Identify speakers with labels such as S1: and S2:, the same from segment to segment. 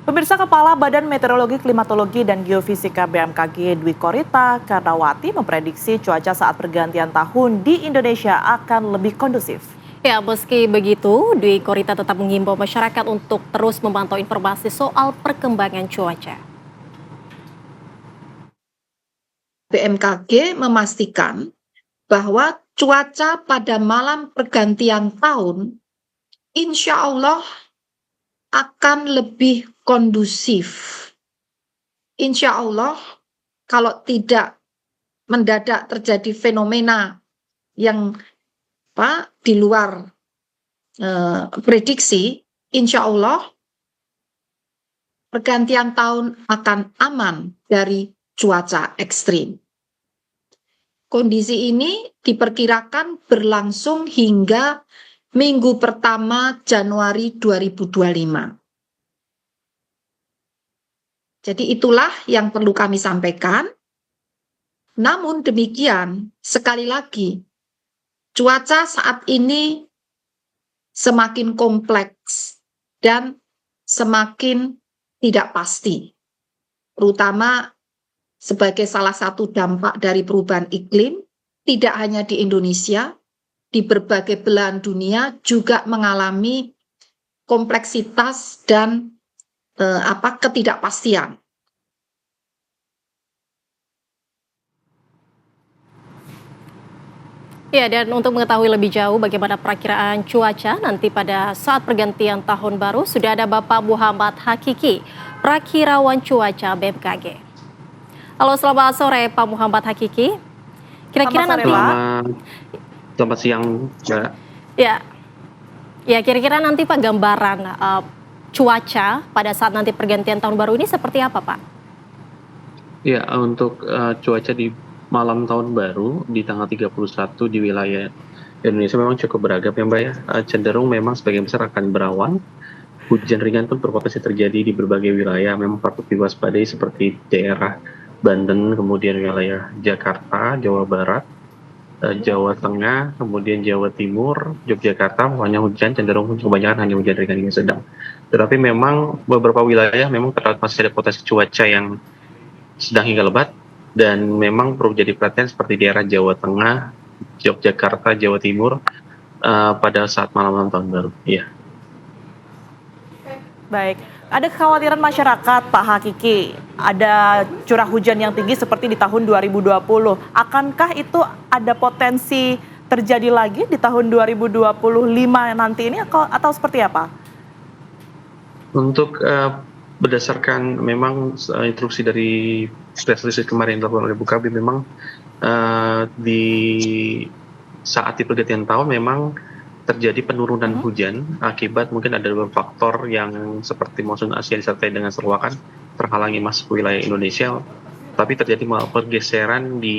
S1: Pemirsa, Kepala Badan Meteorologi, Klimatologi, dan Geofisika BMKG Dwi Korita Karnawati memprediksi cuaca saat pergantian tahun di Indonesia akan lebih kondusif.
S2: Ya, meski begitu, Dwi Korita tetap mengimbau masyarakat untuk terus memantau informasi soal perkembangan cuaca.
S3: BMKG memastikan bahwa cuaca pada malam pergantian tahun insya Allah akan lebih kondusif. Insya Allah, kalau tidak mendadak terjadi fenomena yang di luar prediksi, insya Allah pergantian tahun akan aman dari cuaca ekstrim. Kondisi ini diperkirakan berlangsung hingga minggu pertama Januari 2025. Jadi itulah yang perlu kami sampaikan. Namun demikian, sekali lagi, cuaca saat ini semakin kompleks dan semakin tidak pasti, terutama sebagai salah satu dampak dari perubahan iklim, tidak hanya di Indonesia, di berbagai belahan dunia juga mengalami kompleksitas dan ketidakpastian.
S2: Ya, dan untuk mengetahui lebih jauh bagaimana perakiraan cuaca nanti pada saat pergantian tahun baru, sudah ada Bapak Muhammad Hakiki, Prakirawan Cuaca BMKG. Halo, selamat sore Pak Muhammad Hakiki. Kira-kira nanti
S4: Selamat siang, Mbak.
S2: Ya, kira-kira nanti Pak gambaran cuaca pada saat nanti pergantian tahun baru ini seperti apa, Pak?
S4: Ya, untuk cuaca di malam tahun baru di tanggal 31 di wilayah Indonesia memang cukup beragam ya, Mbak ya. Cenderung memang sebagian besar akan berawan. Hujan ringan pun berpotensi terjadi di berbagai wilayah, memang patut diwaspadai seperti daerah Banten, kemudian wilayah Jakarta, Jawa Barat, Jawa Tengah, kemudian Jawa Timur, Yogyakarta, hanya hujan cenderung kebanyakan hanya hujan ringan hingga sedang. Tetapi memang beberapa wilayah memang masih ada potensi cuaca yang sedang hingga lebat, dan memang perlu jadi perhatian seperti daerah Jawa Tengah, Yogyakarta, Jawa Timur pada saat malam tahun baru. Iya.
S1: Baik, ada kekhawatiran masyarakat Pak Hakiki, ada curah hujan yang tinggi seperti di tahun 2020. Akankah itu ada potensi terjadi lagi di tahun 2025 nanti ini atau seperti apa?
S4: Untuk berdasarkan memang instruksi dari press release kemarin dilakukan oleh BKB, memang di saat di pergantian tahun memang terjadi penurunan hujan akibat mungkin ada beberapa faktor yang seperti monsun Asia disertai dengan seruakan terhalangi masuk wilayah Indonesia, tapi terjadi pergeseran di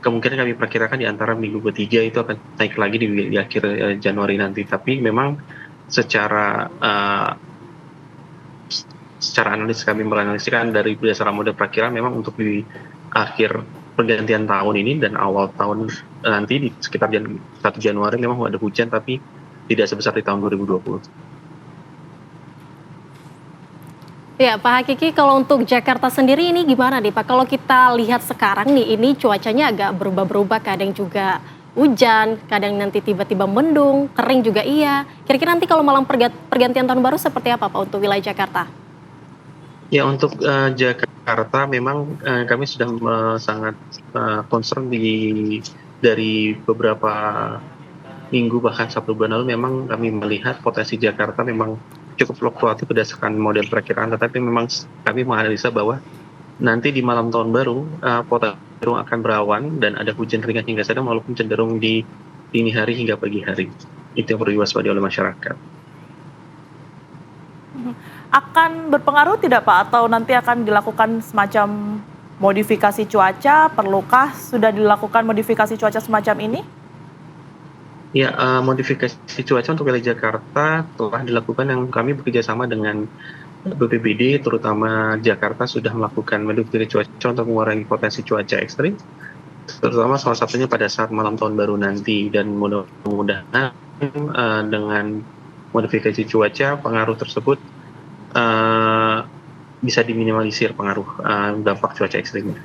S4: kemungkinan kami perkirakan di antara minggu ketiga itu akan naik lagi di akhir Januari nanti. Tapi memang secara analis kami menganalisikan dari berdasarkan model perakiraan memang untuk di akhir pergantian tahun ini dan awal tahun nanti di sekitar 1 Januari memang ada hujan, tapi tidak sebesar di tahun 2020.
S2: Ya, Pak Hakiki, kalau untuk Jakarta sendiri ini gimana nih Pak? Kalau kita lihat sekarang nih, ini cuacanya agak berubah-berubah, kadang juga hujan, kadang nanti tiba-tiba mendung, kering juga iya. Kira-kira nanti kalau malam pergantian tahun baru seperti apa Pak untuk wilayah Jakarta?
S4: Ya, untuk Jakarta memang kami sudah sangat concern dari beberapa minggu bahkan 1 bulan lalu. Memang kami melihat potensi Jakarta memang cukup fluktuatif berdasarkan model perakiraan, tetapi memang kami menganalisa bahwa nanti di malam tahun baru potensi cenderung akan berawan dan ada hujan ringan hingga sedang walaupun cenderung di dini hari hingga pagi hari. Itu yang perlu diwaspadai oleh masyarakat.
S1: Akan berpengaruh tidak Pak, atau nanti akan dilakukan semacam modifikasi cuaca? Perlukah sudah dilakukan modifikasi cuaca semacam ini?
S4: Ya, modifikasi cuaca untuk wilayah Jakarta telah dilakukan, yang kami bekerja sama dengan BPBD, terutama Jakarta sudah melakukan modifikasi cuaca untuk mengurangi potensi cuaca ekstrim, terutama salah satunya pada saat malam tahun baru nanti. Dan mudah-mudahan dengan modifikasi cuaca pengaruh tersebut bisa diminimalisir pengaruh dampak cuaca ekstrimnya.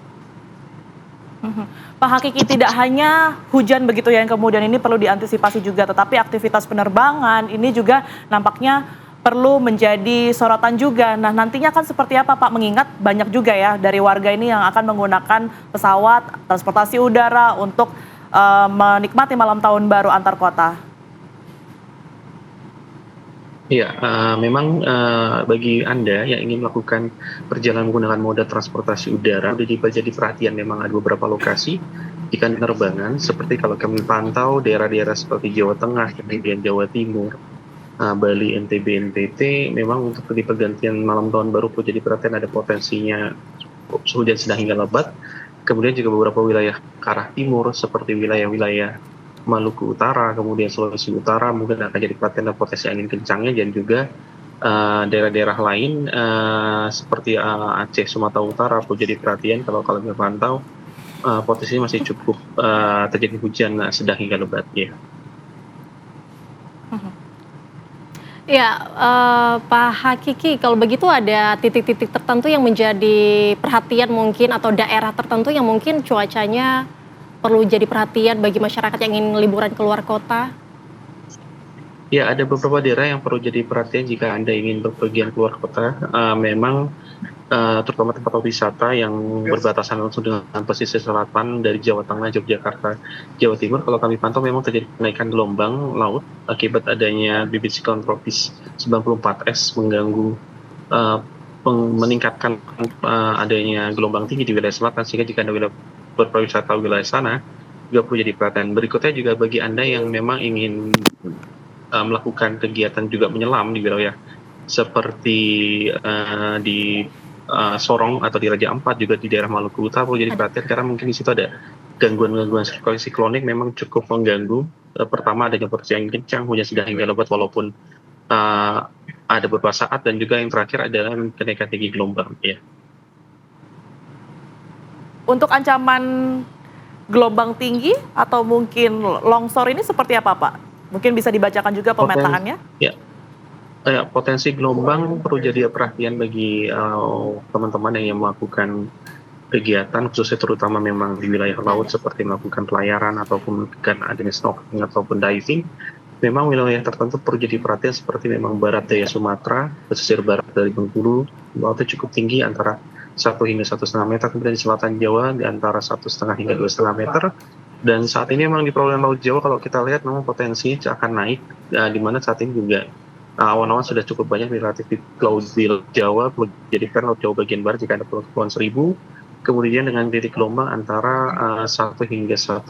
S1: Pak Hakiki, tidak hanya hujan begitu ya yang kemudian ini perlu diantisipasi juga, tetapi aktivitas penerbangan ini juga nampaknya perlu menjadi sorotan juga. Nah, nantinya kan seperti apa Pak? Mengingat banyak juga ya dari warga ini yang akan menggunakan pesawat, transportasi udara untuk menikmati malam tahun baru antar kota.
S4: Iya, memang bagi Anda yang ingin melakukan perjalanan menggunakan moda transportasi udara, udah jadi perhatian memang ada beberapa lokasi ikan penerbangan, seperti kalau kami pantau daerah-daerah seperti Jawa Tengah, kemudian Jawa Timur, Bali, NTB, NTT, memang untuk di pergantian malam tahun baru perlu jadi perhatian, ada potensinya hujan sedang hingga lebat. Kemudian juga beberapa wilayah ke arah timur, seperti wilayah-wilayah Maluku Utara, kemudian Sulawesi Utara, mungkin akan jadi perhatian dan potensi angin kencangnya, dan juga daerah-daerah lain seperti Aceh, Sumatera Utara perlu jadi perhatian kalau kalian pantau potensinya masih cukup terjadi hujan sedang hingga lebat ya.
S2: Ya, Pak Hakiki, kalau begitu ada titik-titik tertentu yang menjadi perhatian mungkin atau daerah tertentu yang mungkin cuacanya perlu jadi perhatian bagi masyarakat yang ingin liburan keluar kota?
S4: Ya, ada beberapa daerah yang perlu jadi perhatian jika Anda ingin berpergian keluar kota. Memang terutama tempat wisata yang berbatasan langsung dengan pesisir selatan dari Jawa Tengah, Yogyakarta, Jawa Timur. Kalau kami pantau memang terjadi kenaikan gelombang laut akibat adanya bibit siklon tropis 94S mengganggu meningkatkan adanya gelombang tinggi di wilayah selatan, sehingga jika Anda berpariwisata wilayah sana juga perlu jadi perhatian. Berikutnya juga bagi Anda yang memang ingin melakukan kegiatan juga menyelam di wilayah seperti di Sorong atau di Raja Ampat, juga di daerah Maluku Utara perlu jadi perhatian, karena mungkin di situ ada gangguan-gangguan sirkulasi siklonik memang cukup mengganggu. Pertama adanya potensi angin kencang, hujan sedang hingga lebat walaupun ada beberapa saat, dan juga yang terakhir adalah kenaikan tinggi gelombang ya.
S1: Untuk ancaman gelombang tinggi atau mungkin longsor ini seperti apa Pak? Mungkin bisa dibacakan juga pemetaannya?
S4: Ya, potensi gelombang perlu jadi perhatian bagi teman-teman yang melakukan kegiatan, khususnya terutama memang di wilayah laut seperti melakukan pelayaran ataupun adanya snorkeling ataupun diving. Memang wilayah tertentu perlu jadi perhatian, seperti memang barat daya Sumatera, pesisir barat dari Bengkulu, lautnya cukup tinggi antara 1 hingga 1,5 meter, kemudian di selatan Jawa di antara 1,5 hingga 2,5 meter. Dan saat ini memang di perairan Laut Jawa kalau kita lihat memang potensinya akan naik, di mana saat ini juga awan-awan sudah cukup banyak relatif di Laut Jawa, perlu dijadikan Laut Jawa bagian barat jika ada Kepulauan Seribu, kemudian dengan titik gelombang antara 1 hingga 1,5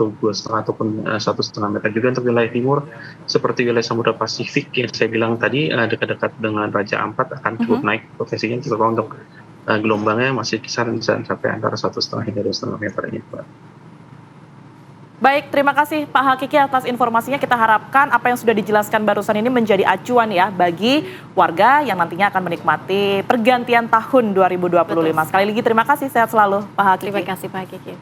S4: ataupun 1,5 meter. Juga untuk wilayah timur seperti wilayah Samudra Pasifik yang saya bilang tadi dekat-dekat dengan Raja Ampat akan cukup naik potensinya, terutama untuk gelombangnya masih kisaran bisa sampai antara 1,5 hingga 2,5 meter ini, Pak.
S1: Baik, terima kasih Pak Hakiki atas informasinya. Kita harapkan apa yang sudah dijelaskan barusan ini menjadi acuan ya bagi warga yang nantinya akan menikmati pergantian tahun 2025.
S2: Betul.
S1: Sekali lagi terima kasih, sehat selalu Pak Hakiki.
S2: Terima kasih Pak Hakiki.